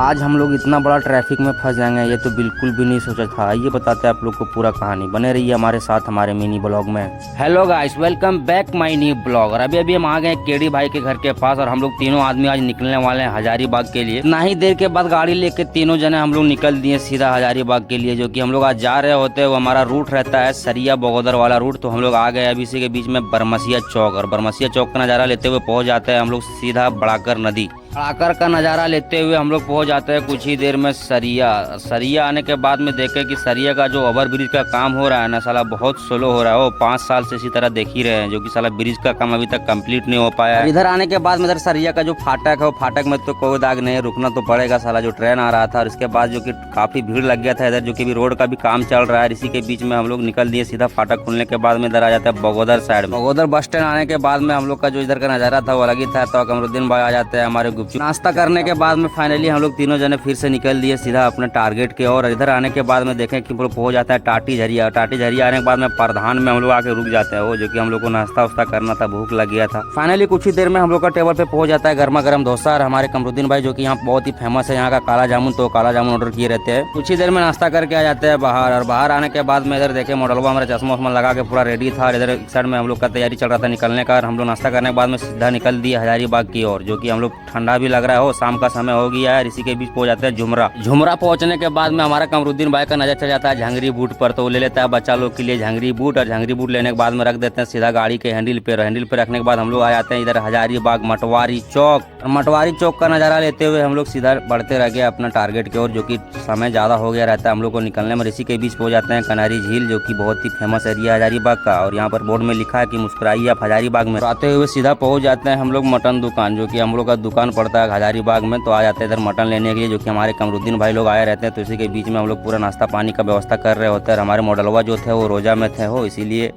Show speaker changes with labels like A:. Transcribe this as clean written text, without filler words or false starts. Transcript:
A: आज हम लोग इतना बड़ा ट्रैफिक में फंस जाएंगे ये तो बिल्कुल भी नहीं सोचा था। आइए बताते हैं आप लोग को पूरा कहानी, बने रहिए हमारे साथ हमारे मिनी ब्लॉग में। Hello guys, welcome back my new blog. और अभी हम आ गए केडी भाई के घर के पास और हम लोग तीनों आदमी आज निकलने वाले हैं हजारीबाग के लिए। ना ही देर के बाद गाड़ी लेके तीनों जने हम लोग निकल दिए सीधा हजारीबाग के लिए, जो कि हम लोग आज जा रहे होते हैं। वो हमारा रूट रहता है सरिया बगोदर वाला रूट। तो हम लोग आ गए अभी इसी के बीच में बरमसिया चौक, और बरमसिया चौक का नज़ारा लेते हुए पहुंच जाते हैं हम लोग सीधा बड़ाकर नदी। बड़ाकर का नज़ारा लेते हुए हम लोग पहुंच जाते हैं कुछ ही देर में सरिया आने के बाद में देखे कि सरिया का जो ओवर ब्रिज का काम हो रहा है ना साला बहुत स्लो हो रहा है। वो 5 साल से इसी तरह देख ही रहे हैं, जो कि साला ब्रिज का काम अभी तक कंप्लीट नहीं हो पाया है। इधर आने के बाद में इधर सरिया का जो फाटक है वो फाटक में तो कोई दाग नहीं, रुकना तो पड़ेगा साला जो ट्रेन आ रहा था। और इसके बाद जो कि काफी भीड़ लग गया था इधर, जो कि भी रोड का भी काम चल रहा है। इसी के बीच में हम लोग निकल दिए सीधा फाटक खुलने के बाद में इधर आ जाता है बगोदर साइड में। बगोदर बस स्टैंड आने के बाद में हम लोग का जो इधर का नजारा था वो अलग ही था। तो कमरुद्दीन भाई आ जाते हैं हमारे गुपचुप नाश्ता करने के बाद में फाइनली हम लोग तीनों जने फिर से निकल दिए सीधा अपने टारगेट की ओर। इधर आने के बाद में देखें कि हम लोग पहुंच जाता है टाटी झरिया। टाटी झरिया आने के बाद में प्रधान में हम लोग आके रुक जाते हैं, वो जो कि हम लोग को नाश्ता वास्ता करना था, भूख लग गया था। फाइनली कुछ ही देर में हम लोग का टेबल पे पहुंच जाता है गर्मा गर्म डोसा। और हमारे कमरुद्दीन भाई जो कि यहाँ बहुत ही फेमस है यहाँ का काला जामुन, तो काला जामुन ऑर्डर किए रहते हैं। कुछ ही देर में नाश्ता करके आ जाते हैं बाहर। और बाहर आने के बाद में इधर देखे मॉडलवा हमारा चश्मा उस्मा लगा के पूरा रेडी था। और इधर साइड में हम लोग का तैयारी चल रहा था निकलने का। और हम लोग नाश्ता करने के बाद में सीधा निकल दिए हजारीबाग की ओर, जो कि हम लोग ठंडा भी लग रहा है, हो शाम का समय हो गया है। इसी के बीच पहुंच जाते हैं झुमरा पहुंचने के बाद में हमारा कमरुद्दीन भाई का नजर चल जाता है झांगरी बूट पर। तो वो ले लेता है बच्चा लोग के लिए झांगरी बूट। और झांगरी बूट लेने के बाद में रख देते हैं सीधा गाड़ी के हैंडल पे रखने के बाद हम लोग आ जाते हैं इधर हजारीबाग मटवारी चौक। मटवारी चौक का नजारा लेते हुए हम लोग सीधा बढ़ते रह गए अपना टारगेट की ओर, जो कि समय ज्यादा हो गया रहता है हम लोग को निकलने में। इसी के बीच पहुंच जाते हैं कनारी झील, जो कि बहुत ही फेमस एरिया है हजारीबाग का। और यहाँ पर बोर्ड में लिखा है कि मुस्कुराइए आप हजारीबाग में। आते हुए सीधा पहुंच जाते हैं हम लोग मटन दुकान, जो कि हम लोग का दुकान पड़ता है हजारीबाग में। तो आ जाते हैं इधर मटन लेने के लिए, जो कि हमारे कमरुद्दीन भाई लोग आए रहते हैं। तो इसी के बीच में हम लोग पूरा नाश्ता पानी का व्यवस्था कर रहे होते हैं। और हमारे मॉडलवा जो थे वो रोजा में थे, हो इसीलिए